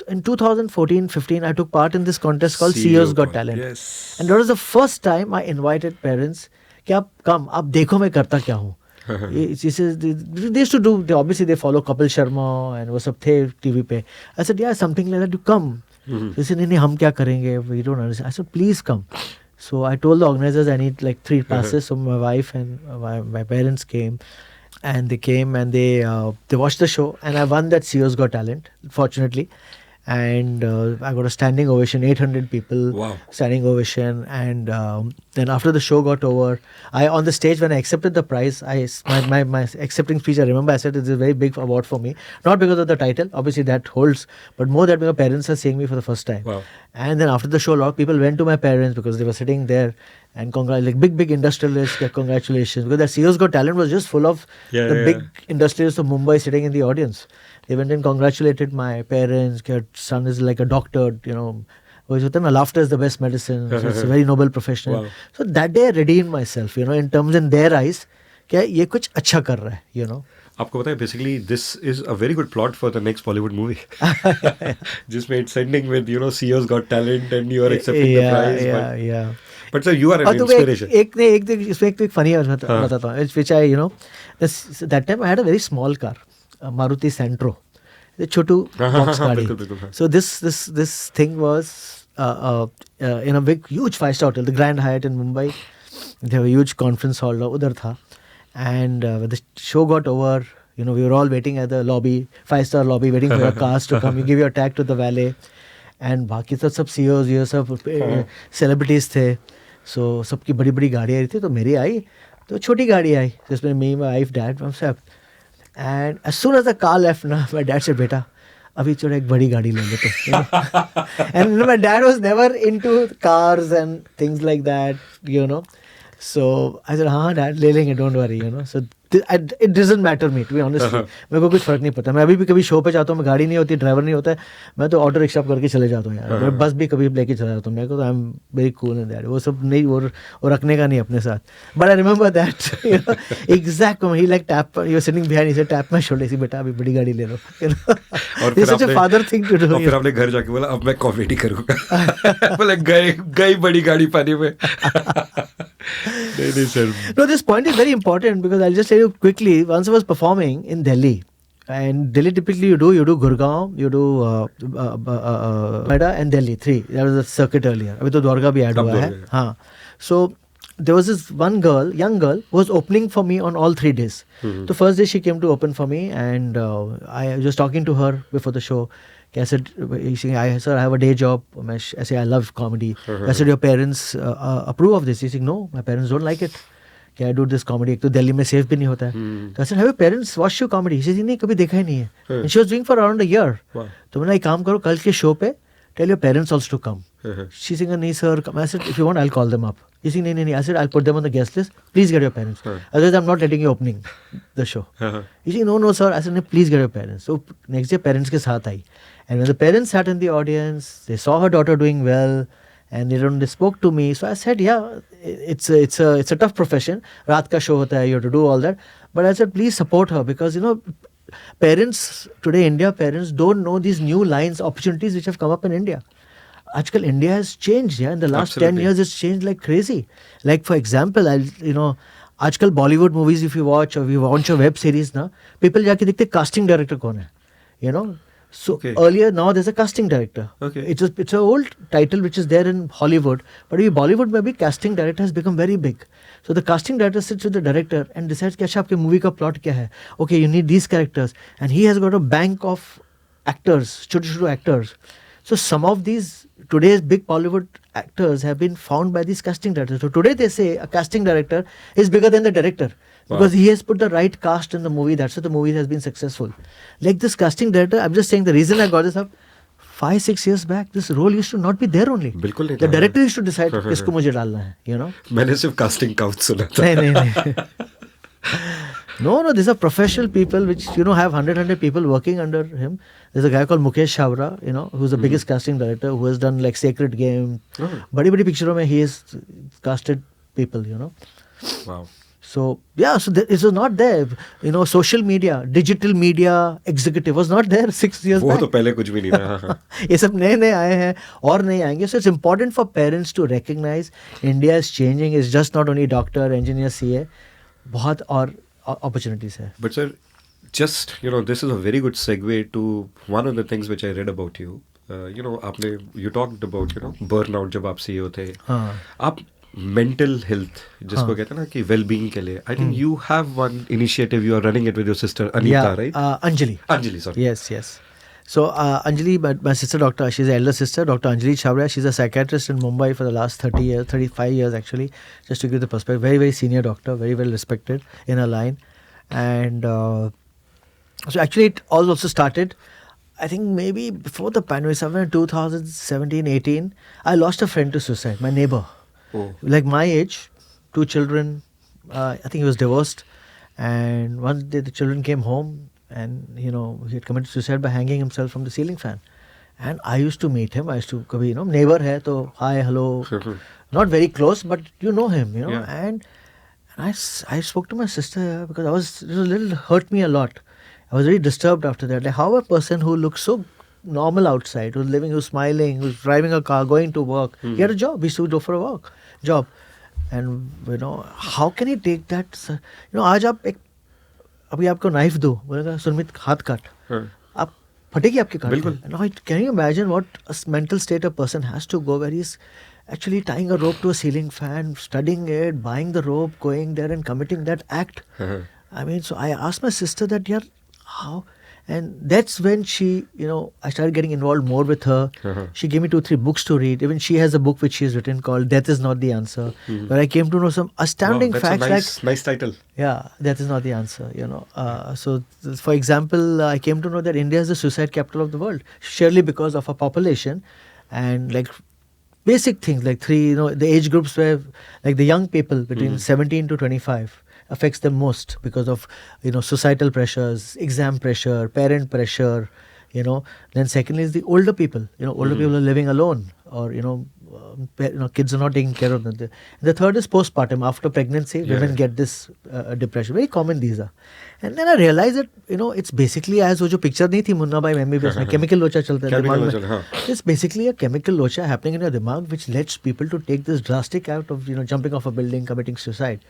in 2014-15, I took part in this contest called CEO's Got Talent. Yes. And that was the first time I invited parents, कि आप come, आप देखो मैं करता क्या हूँ. They used to do, obviously they follow Kapil Sharma and वो सब थे TV पे. I said, yeah, something like that, you come. They said, नहीं, हम क्या करेंगे? We don't understand. I said, please come. So I told the organizers I need like 3 passes. So my wife and my parents came. And they came and they watched the show, and I won that CEO's Got Talent, fortunately. And I got a standing ovation, 800 people. Wow. Standing ovation. And then after the show got over, on the stage when I accepted the prize, my accepting speech, I remember I said it's a very big award for me. Not because of the title, obviously that holds, but more that my parents are seeing me for the first time. Wow. And then after the show, a lot of people went to my parents because they were sitting there and big industrialists, congratulations. Because that CEO's Got Talent was just full of big industrialists of Mumbai sitting in the audience. They went and congratulated my parents. Your son is like a doctor, laughter is the best medicine. So it's a very noble profession. Wow. So that day I redeemed myself, in terms in their eyes, कि ये कुछ अच्छा कर रहा है, आपको पता है, basically this is a very good plot for the next Bollywood movie. जिसमें it's ending with, CEO's Got Talent and you are accepting the prize. But sir, you are an inspiration. इसमें एक funny बताता हूँ, which I, that time I had a very small car. Maruti Santro, the chotu box gaadi. So this thing was in a big huge 5-star hotel, the Grand Hyatt in Mumbai. There was a huge conference hall udhar tha, and when the show got over, we were all waiting at the lobby, 5-star lobby, waiting for your cars to come. You give your tag to the valet, and बाकी तो सब CEOs ये सब celebrities थे. So सबकी बड़ी गाड़ी आई थी, तो मेरी आई तो छोटी गाड़ी आई, जिसमें me, my wife, dad, हम सब. And as soon as the car left, my dad said, "Beta, abhi choda ek badi gaadi le le." And my dad was never into cars and things like that, So I said, "Haan, dad, le lenge, don't worry, So It doesn't matter me, to be honest. मेरे को कुछ फर्क नहीं पड़ता. मैं अभी भी कभी शो पे जाता हूँ, मैं गाड़ी नहीं होती, ड्राइवर नहीं होता है, मैं तो ऑटो रिक्शा करके चले जाता हूँ यार. मैं बस भी कभी लेके चला जाता हूँ. मेरे को तो I am very cool in that. वो सब नहीं, वो रखने का नहीं अपने साथ. But I remember that, you know, exact he like tap, you are sitting behind, he said tap my shoulder, see बेटा अभी बड़ी गाड़ी ले लो. यू नो, और फिर आपने फादर थिंग टू डू. और फिर आपने घर जाके बोला अब मैं कॉमेडी करूंगा. बोले गई बड़ी गाड़ी पानी में. नहीं sir. No, this point is very important because I'll just tell you quickly. Once I was performing in Delhi, and Delhi typically you do Gurgaon, you do Noida and Delhi, 3. That was the circuit earlier. अभी तो द्वारका भी add हुआ है. हाँ. So there was this one girl, young girl, who was opening for me on all 3 days. The first day she came to open for me, and I was just talking to her before the show. I said, sir, I have a day job. I said, I love comedy. I said, your parents approve of this? He said, no, my parents don't like it. I do this comedy. एक तो दिल्ली में safe भी नहीं होता है. So I said, have your parents watched your comedy? He said, नहीं, कभी देखा ही नहीं है. And she was doing for around a year. तो मैंने एक काम करो, कल के show पे tell your parents also to come. She said, नहीं sir. I said, if you want, I'll call them up. He said, नहीं. I said, I'll put them on the guest list. Please get your parents. Otherwise, I'm not letting you opening the show. He said, no sir. I said, no, please get your parents. So next day parents के साथ आई. And when the parents sat in the audience, they saw her daughter doing well, and they spoke to me. So I said, yeah, it's a tough profession. रात का show होता है, you have to do all that. But I said, please support her, because you know, parents today, India parents don't know these new lines, opportunities which have come up in India. आजकल India has changed. Yeah, in the last 10 years, it's changed like crazy. Like for example, आजकल Bollywood movies if you watch, or you watch a web series ना, people जाके देखते casting director कौन है, you know. So earlier, now there's a casting director. Okay. It's an old title which is there in Hollywood, but in Bollywood maybe casting director has become very big. So the casting director sits with the director and decides कि अच्छा आपके movie का plot क्या है. Okay, you need these characters, and he has got a bank of actors, छोटे actors. So some of these today's big Bollywood actors have been found by these casting directors. So today they say a casting director is bigger than the director. Because he has put the right cast in the movie. That's why the movie has been successful. Like this casting director, I'm just saying the reason I got this up, 5-6 years back, this role used to not be there only. बिल्कुल नहीं. The director used to decide किसको मुझे डालना है, you know. मैंने सिर्फ casting couch सुना था. नहीं. No, these are professional people which, you know, have 100 people working under him. There's a guy called Mukesh Chavra, you know, who's the biggest casting director, who has done like Sacred Game. बड़ी पिक्चरों में he has casted people, you know. Wow. So yeah, so it was not there. You know, social media, digital media executive was not there 6 years back. वो तो पहले कुछ भी नहीं था. ये सब नए आए हैं और नए आएंगे. So it's important for parents to recognize India is changing. It's just not only doctor, engineer, CA. बहुत और opportunities है. But sir, just this is a very good segue to one of the things which I read about you. You talked about burnout जब आप CEO थे. आप mental health जिसको कहते हैं ना कि well-being के लिए, I think you have one initiative, you are running it with your sister Anita, right? Anjali, sorry. Yes. So Anjali, my sister doctor, she's the elder sister, Dr. Anjali Chavra. She's a psychiatrist in Mumbai for the last 35 years actually, just to give the perspective. Very, very senior doctor, very well respected in her line. And so actually it all also started, I think maybe before the pandemic, somewhere in 2017-18, I lost a friend to suicide, my neighbor. Like my age, 2 children, I think he was divorced, and one day the children came home and he had committed suicide by hanging himself from the ceiling fan. And I used to meet him. I used to kabhi, neighbor hai to hi, hello, not very close, but you know him, Yeah. And I spoke to my sister because it was a little hurt me a lot. I was very disturbed after that. Like how a person who looks so normal outside, who's living, who's smiling, who's driving a car, going to work, he had a job, he used to go for a job. And how can he take that? आज आप अभी आपको knife दो, बोलेगा सुरमीत हाथ काट, आप फटेगी आपकी काट. Now can you imagine what a mental state a person has to go, where he's actually tying a rope to a ceiling fan, studying it, buying the rope, going there and committing that act. I mean, so I asked my sister that, how? And that's when she, I started getting involved more with her. She gave me 2-3 books to read. Even she has a book which she has written called Death is Not the Answer, where I came to know some astounding facts. That's a nice title. Yeah, Death is Not the Answer, So, for example, I came to know that India is the suicide capital of the world, surely because of our population. And like basic things like the age groups where like the young people between 17 to 25, affects them most because of, societal pressures, exam pressure, parent pressure, Then secondly is the older people. Older people are living alone, or kids are not taking care of them. The third is postpartum. After pregnancy, women get this depression. Very common these are. And then I realized that it's basically as wo jo picture nahi thi Munna Bhai MBBS mein chemical locha chalta hai dimag mein. It's basically a chemical locha happening in your dimag, which leads people to take this drastic act of jumping off a building, committing suicide.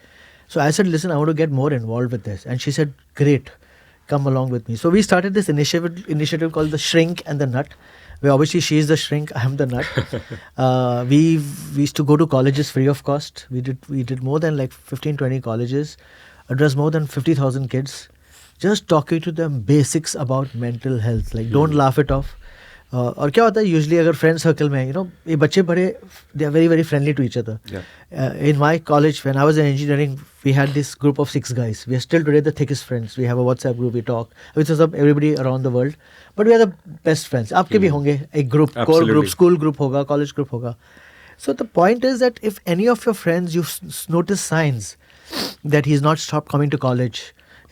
So I said, listen, I want to get more involved with this. And she said, great, come along with me. So we started this initiative called the Shrink and the Nut, where obviously she is the shrink, I am the nut. We used to go to colleges free of cost. We did more than like 15-20 colleges, addressed more than 50,000 kids, just talking to them basics about mental health. Like don't laugh it off. और क्या होता है usually अगर friend circle में ये बच्चे बड़े they are very very friendly to each other in my college when I was in engineering we had this group of 6 guys. We are still today the thickest friends. We have a WhatsApp group, we talk with everybody around the world, but we are the best friends. आपके भी होंगे एक group, core group, school group होगा, college group होगा. So the point is that if any of your friends you notice signs that he's not stopped coming to college,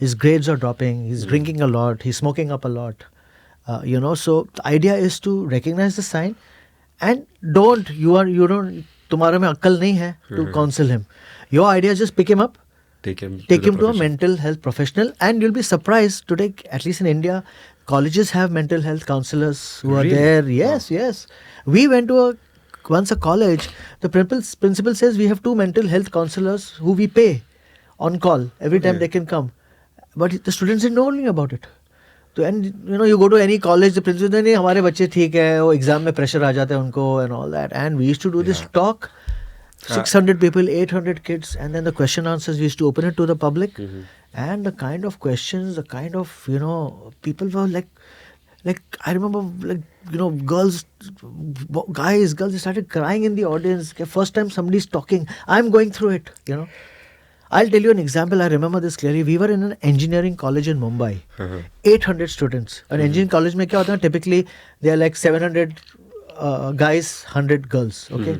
his grades are dropping, he's drinking a lot, he's smoking up a lot, so the idea is to recognize the sign and तुम्हारे में अक्ल नहीं है to counsel him. Your idea is just pick him up, take him to a mental health professional, and you'll be surprised today, at least in India, colleges have mental health counselors who are there. Yes. We went to once a college, the principal says we have 2 mental health counselors who we pay on call every time they can come. But the students didn't know anything about it. So, and you go to any college, the principal says, नहीं हमारे बच्चे ठीक है, वो exam में pressure आ जाता है उनको and all that. And we used to do this talk, 600 people, 800 kids, and then the question answers, we used to open it to the public. And the kind of questions, the kind of, people were like I remember girls, they started crying in the audience. First time somebody's talking, I'm going through it, I'll tell you an example. I remember this clearly. We were in an engineering college in Mumbai. 800 students. An engineering college mein kya hota hai? Typically, they are like 700 guys, 100 girls. Okay.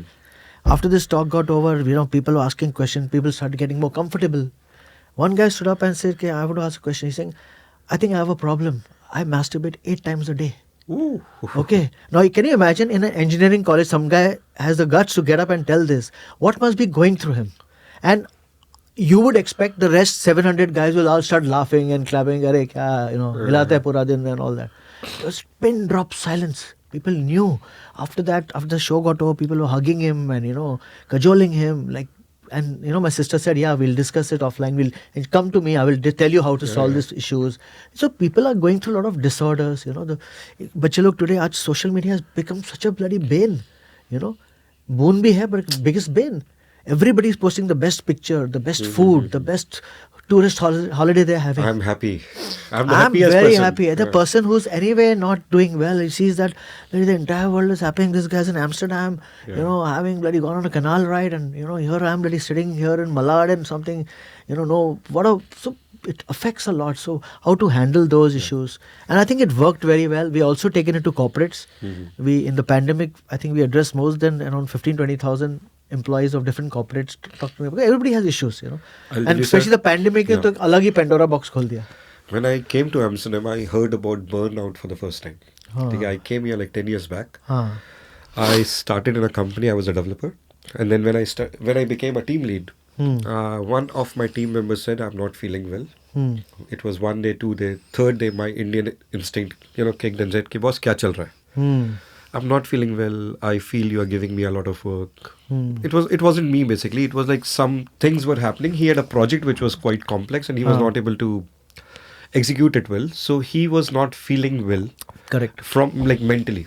After this talk got over, people were asking questions. People started getting more comfortable. One guy stood up and said, okay, I want to ask a question. He's saying, I think I have a problem. I masturbate 8 times a day. Ooh. Okay. Now, can you imagine in an engineering college, some guy has the guts to get up and tell this? What must be going through him? And you would expect the rest 700 guys will all start laughing and clapping, Arey kya, hilata hai pura din and all that. It was pin drop silence. People knew. After that, after the show got over, people were hugging him and, cajoling him. And my sister said, yeah, we'll discuss it offline. And come to me, I will tell you how to solve these issues. So people are going through a lot of disorders. The bachche log today, aaj social media has become such a bloody bane. Boon bhi hai, but biggest bane. Everybody is posting the best picture, the best food, the best tourist holiday they're having. I'm happy. I'm very happy. The person who's anyway not doing well, he sees that the entire world is happening. This guy's in Amsterdam, having bloody gone on a canal ride, and here I am bloody sitting here in Malad and something, so it affects a lot. So how to handle those issues? And I think it worked very well. We also taken it to corporates. We in the pandemic, I think we addressed more than around 15,000-20,000 employees of different corporates talk to me, because everybody has issues, and especially the pandemic ne to alag hi Pandora box khol diya. When I came to Amsterdam, I heard about burnout for the first time. I came here like 10 years back. I started in a company. I was a developer, and then when I became a team lead, one of my team members said, I'm not feeling well. It was 1 day, 2 day, 3rd day, my Indian instinct kicked and said, boss, kya chal raha hai? I'm not feeling well. I feel you are giving me a lot of work. It wasn't me basically. It was like some things were happening. He had a project which was quite complex and he was not able to execute it well. So he was not feeling well. Correct. From like mentally.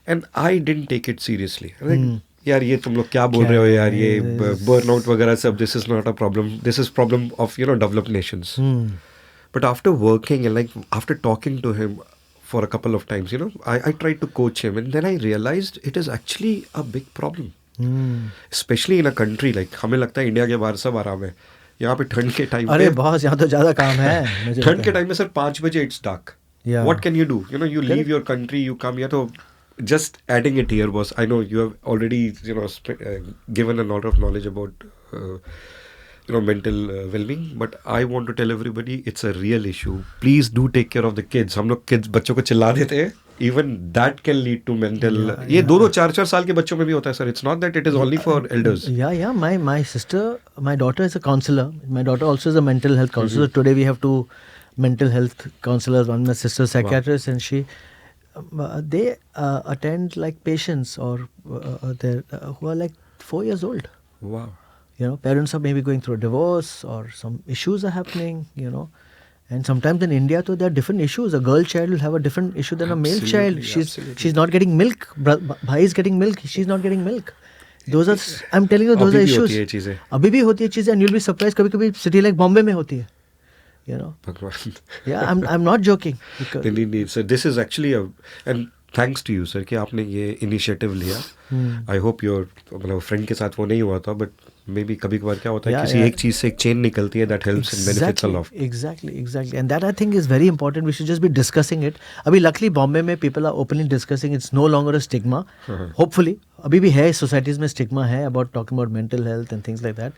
And I didn't take it seriously. Like, यार ये तुम लोग क्या बोल रहे हो यार ये burnout वगैरह सब, this is not a problem. This is problem of developed nations. But after working and like after talking to him for a couple of times, I tried to coach him, and then I realized it is actually a big problem. Especially in a country like हमें लगता है India के बाहर सब आराम है, यहाँ पे ठंड के टाइम अरे बहुत यहाँ तो ज़्यादा काम है ठंड के टाइम में सर 5 बजे it's dark. What can you do? You leave your country, you come here. तो just adding it here was, I know you have already given a lot of knowledge about mental well-being, but I want to tell everybody it's a real issue. Please do take care of the kids. हम लोग kids बच्चों को चिल्ला देते हैं. Even that can lead to mental. ये 2-4 साल के बच्चों में भी होता है, sir. It's not that it is only for elders. Yeah. My daughter is a counselor. My daughter also is a mental health counselor. Today we have 2 mental health counselors. One my sister psychiatrist, and she. They attend like patients or who are like 4 years old. Wow. Parents are maybe going through a divorce or some issues are happening, and sometimes in India too, there are different issues. A girl child will have a different issue than a male child. She's not getting milk. Bhai is getting milk. She's not getting milk. Those are, I'm telling you, those are issues. अभी भी होती है चीजें, and you'll be surprised. कभी-कभी city like Bombay में होती है. Yeah, I'm not joking. Indeed, sir. This is actually and thanks to you, sir, कि आपने ये initiative लिया. I hope your मतलब friend के साथ वो नहीं हुआ था, but maybe कभी-कभार क्या होता है किसी एक चीज से एक chain निकलती है that helps and benefits a lot. Exactly. And that I think is very important. We should just be discussing it. अभी luckily Bombay में people are openly discussing. It's no longer a stigma. Hopefully. अभी भी है societies में stigma है about talking about mental health and things like that.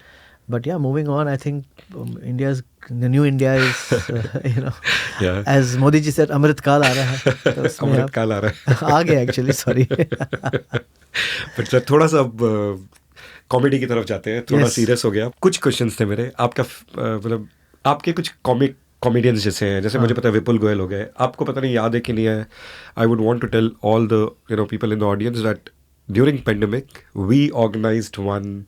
But yeah, moving on, I think the new India is, as Modi ji said, Amrit Kaal आ रहा है. तो Amrit Kaal आ रहा है. आ गया actually, sorry. But sir, थोड़ा सा comedy की तरफ जाते हैं. थोड़ा सीरियस हो गया. कुछ क्वेश्चंस थे मेरे. आपका मतलब आपके कुछ कॉमेडियंस जैसे मुझे पता है विपुल गोयल हो गए. आपको पता नहीं याद है कि नहीं है. I would want to tell all the people in the audience that during pandemic we organized one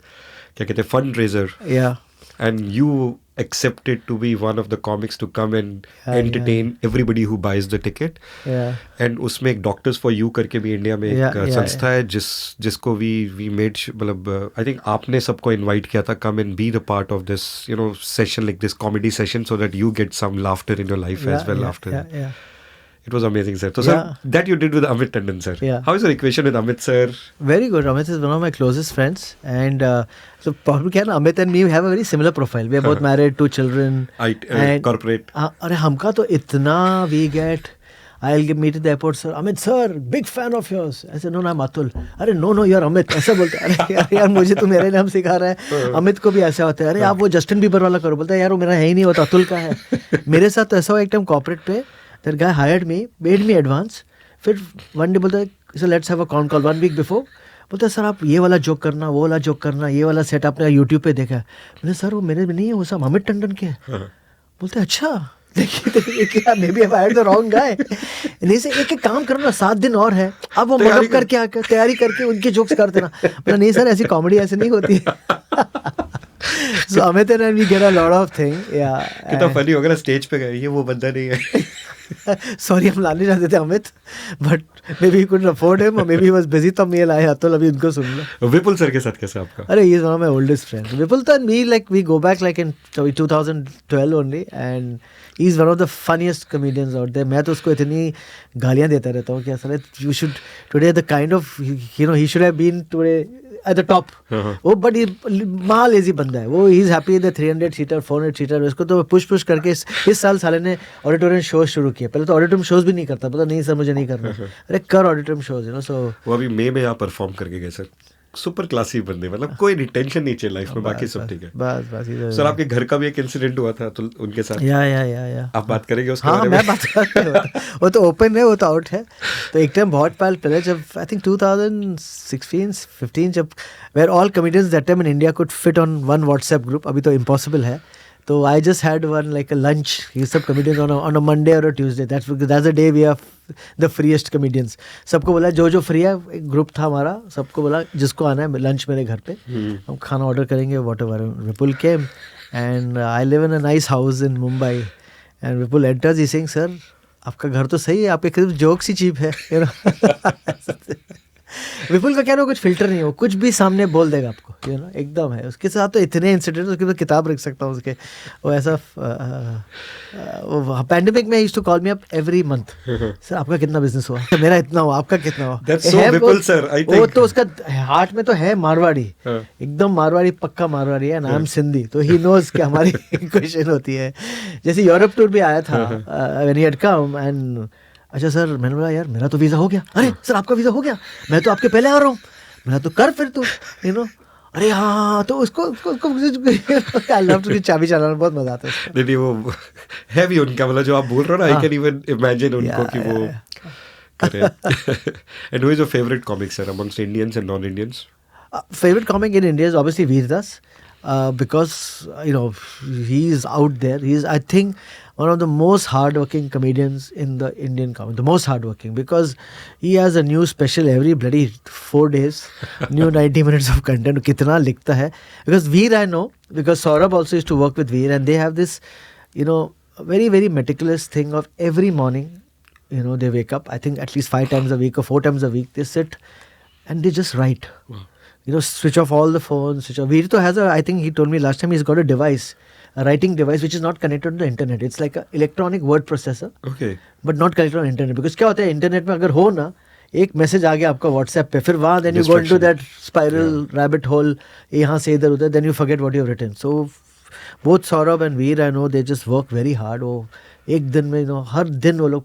क्या कहते हैं fundraiser. Yeah. And you accepted to be one of the comics to come and entertain everybody who buys the ticket. Yeah. And उसमें एक Doctors for You करके भी India में एक संस्था है जिसको we made मतलब I think आपने सबको invite किया था come and be the part of this session like this comedy session so that you get some laughter in your life as well after that. Yeah. It was amazing, sir. So, sir, that you did with Amit Tandon, sir. Yeah. How is your equation with Amit, sir? Very good. Amit is one of my closest friends. And so, probably Amit and me have a very similar profile. We are both married, 2 children. And corporate. अरे हमका तो इतना we get. I'll meet at the airport, sir. Amit, sir, big fan of yours. I said, no, I'm Atul. अरे no, you're Amit. ऐसा बोलते हैं. अरे यार मुझे तो मेरा नाम सिखा रहा है. अमित को भी ऐसा होता है. अरे आप वो जस्टिन बीबर वाला करो. बोलता है यार वो मेरा है ही नहीं, वो तो अतुल का है. मेरे साथ तो ऐसा हुआ एक टाइम कॉर्पोरेट पे. That guy hired me, paid me advance. फिर one day बोलता है, so let's have a con call 1 week before. बोलता है सर आप ये वाला जोक करना, वो वाला जोक करना, ये वाला सेट आपने यूट्यूब पे देखा है. बोले सर वो मेरे में नहीं है, वो सब अमित टंडन के है. बोलते हैं अच्छा देखिए maybe I hired the wrong guy. नहीं से एक काम करना 7 दिन और है. अब वो मदद करके आकर तैयारी करके उनके जोक्स कर देना. बोला नहीं सर ऐसी कॉमेडी ऐसे नहीं होती है. So Amit and we get a lot of things. Yeah. कितना फनी होगा ना स्टेज पे गए ये वो बंदा नहीं है. Sorry हम लाने चाहते थे Amit, but maybe he couldn't afford him or maybe he was busy तब ये लाए अतुल. अभी उनको सुन लो. विपुल सर के साथ कैसा आपका? अरे he is one of my oldest friends. Vipul and me like we go back like in 2012 only and he is one of the funniest comedians out there. मैं तो उसको इतनी गालियाँ देता रहता हूँ कि असल you should today the kind of he should have been today at the top. वो बड़ी महा लेजी बंदा है वो. He is happy the 300 seater 400 seater. उसको तो पुश करके इस साल साले ने ऑडिटोरियम शो शुरू किया. पहले तो ऑडिटोरियम शोज भी नहीं करता. बोला नहीं सर मुझे नहीं करना. अरे कर ऑडिटोरियम शोज सो वो अभी मई में यहाँ परफॉर्म करके गए सर. सुपर क्लासी बंदे मतलब कोई टेंशन नहीं चाहिए लाइफ में. बाकी सब ठीक है. बस सर आपके घर का भी एक इंसिडेंट हुआ था तो उनके साथ. या आप बात करेंगे उसके बारे में? मैं बात करता. वो तो ओपन है, वो तो आउट है. तो एक टाइम बहुत पहले जब आई थिंक 2016-15 जब were all comedians that time in India could fit on one WhatsApp group. अभी तो इम्पॉसिबल है. तो I just had one like a lunch. ये सब कॉमेडियंस ऑन अ मंडे और a Tuesday. That's the day we are the freest comedians. सबको बोला जो फ्री है. एक ग्रुप था हमारा. सबको बोला जिसको आना है लंच मेरे घर पे हम खाना ऑर्डर करेंगे whatever. Vipul came and I live in a nice house in Mumbai and Vipul enters he saying sir आपका घर तो सही है, आपके सिर्फ जोक्स ही चीप है. विपुल का क्या ना कुछ फिल्टर नहीं हो, कुछ भी सामने बोल देगा आपको एकदम है. उसके साथ तो इतने इंसिडेंट उसके बाद किताब रख सकता हूँ उसके. वो ऐसा पैंडेमिक में used to call me up every month. Sir आपका कितना बिजनेस हुआ? मेरा इतना हुआ, आपका कितना हुआ? That's so Vipul, sir, I think. वो तो उसका हार्ट में तो है मारवाड़ी. एकदम मारवाड़ी, पक्का मारवाड़ी है. नाम सिंधी. तो ही नोज कि हमारी क्वेश्चन होती है. जैसे यूरोप टूर भी आया था when he had come and अच्छा सर मैंने बोला यार मेरा तो वीज़ा हो गया. अरे सर आपका वीज़ा हो गया? मैं तो आपके पहले आ रहा हूँ. मेरा तो कर फिर तू अरे हाँ तो उसको आई लव टू चाबी चलाना बहुत मजा आता है उसको. नहीं वो है भी उनका, मतलब जो आप बोल रहे हो ना, आई कैन इवन इमेजिन उनको कि वो करे. And who is your favourite comic sir amongst Indians and non Indians? Favorite comic in India is obviously Veer Das, because he's out there. He's, I think, one of the most hardworking comedians in the Indian comedy. The most hardworking, because he has a new special every bloody 4 days, new 90 minutes of content. कितना लिखता है? Because Veer I know, because Saurabh also used to work with Veer, and they have this, very very meticulous thing of every morning. They wake up. I think at least 5 times a week or 4 times a week. They sit and they just write. Wow. Switch off all the phones, switch off. Veer has I think he told me last time he's got a device, a writing device which is not connected to the internet. It's like an electronic word processor, Okay. but not connected on internet. Because क्या होता है internet में अगर हो ना, एक message आ गया आपका व्हाट्सएप पे, फिर वहाँ then you go into that spiral rabbit hole, यहाँ से इधर उधर, then you forget what you have written. So both Saurabh and Veer, I know they just work very hard. वो एक दिन में हर दिन वो लोग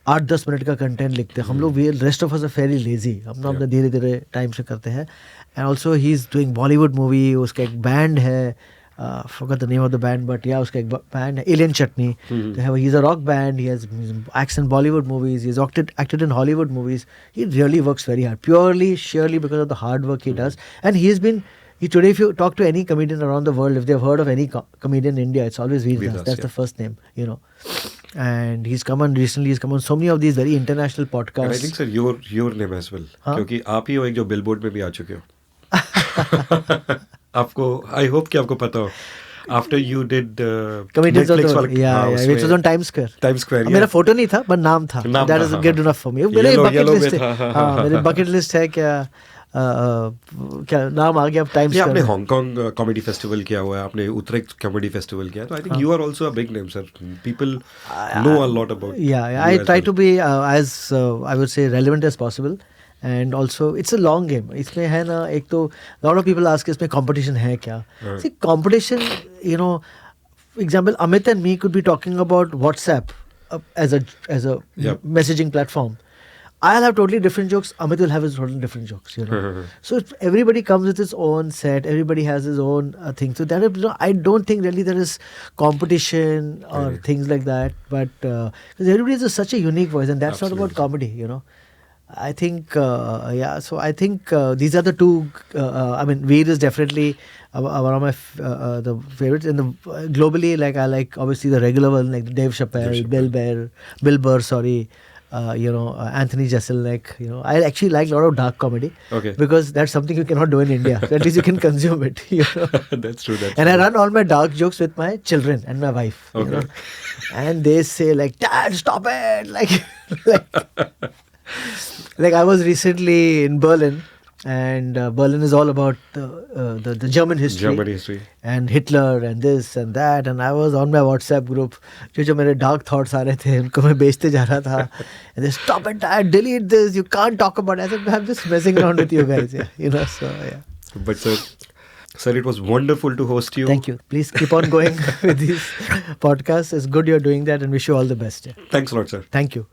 8-10 मिनट का कंटेंट लिखते हैं. हम लोग rest of us are very lazy. हम अपना धीरे धीरे टाइम से करते हैं. And also he is doing Bollywood movie. उसका एक बैंड है, forgot the name of the band, but yeah, उसका एक बैंड है Alien Chutney. He's a rock band. He has acts in Bollywood movies. He's acted in Hollywood movies. He really works very hard, sheerly because of the hard work he does. And today, if you talk to any comedian around the world, if they've heard of any comedian in India, it's always Veer Das. That's the first name, And he's come on so many of these very international podcasts. And I think sir your name as well, क्योंकि आप ही हो एक जो billboard में भी आ चुके हो. आपको I hope कि आपको पता हो. After you did Comedians Netflix वाला, yeah, which was on Times Square. मेरा फोटो नहीं था, but नाम था. That is good enough for me. मेरे bucket list है. मेरे bucket list है क्या नाम आ गया अब टाइम्स. आपने हांगकांग कॉमेडी फेस्टिवल किया हुआ है, आपने उत्तराखंड कॉमेडी फेस्टिवल किया, तो I think you are also a big name sir. People know a lot about. I try to be as I would say relevant as possible. And also it's a long game. इसमें है ना, एक तो lot of people ask इसमें competition है क्या? See, competition, example, Amit and me could be talking about WhatsApp as a messaging platform. I'll have totally different jokes. Amit will have his totally different jokes. So everybody comes with his own set. Everybody has his own thing. So that I don't think really there is competition or things like that. But because everybody has such a unique voice, and that's not about comedy. I think So I think these are the two. I mean, Veer is definitely one of my the favorites. In the globally, like I like obviously the regular one, like Dave Chappelle, Bill Burr. Sorry. Anthony Jeselnik. I actually like a lot of dark comedy. Okay. Because that's something you cannot do in India. So at least you can consume it. That's true. And I run all my dark jokes with my children and my wife. Okay. And they say like, "Dad, stop it!" Like I was recently in Berlin. And Berlin is all about the German history. And Hitler and this and that. And I was on my WhatsApp group. जो मेरे dark thoughts आ रहे थे, उनको मैं बेचते जा रहा था. And they stop it, Dad, delete this. You can't talk about it. I said, I'm just messing around with you guys. Yeah. So yeah. But sir, it was wonderful to host you. Thank you. Please keep on going with these podcasts. It's good you're doing that, and wish you all the best. Yeah. Thanks a lot, sir. Thank you.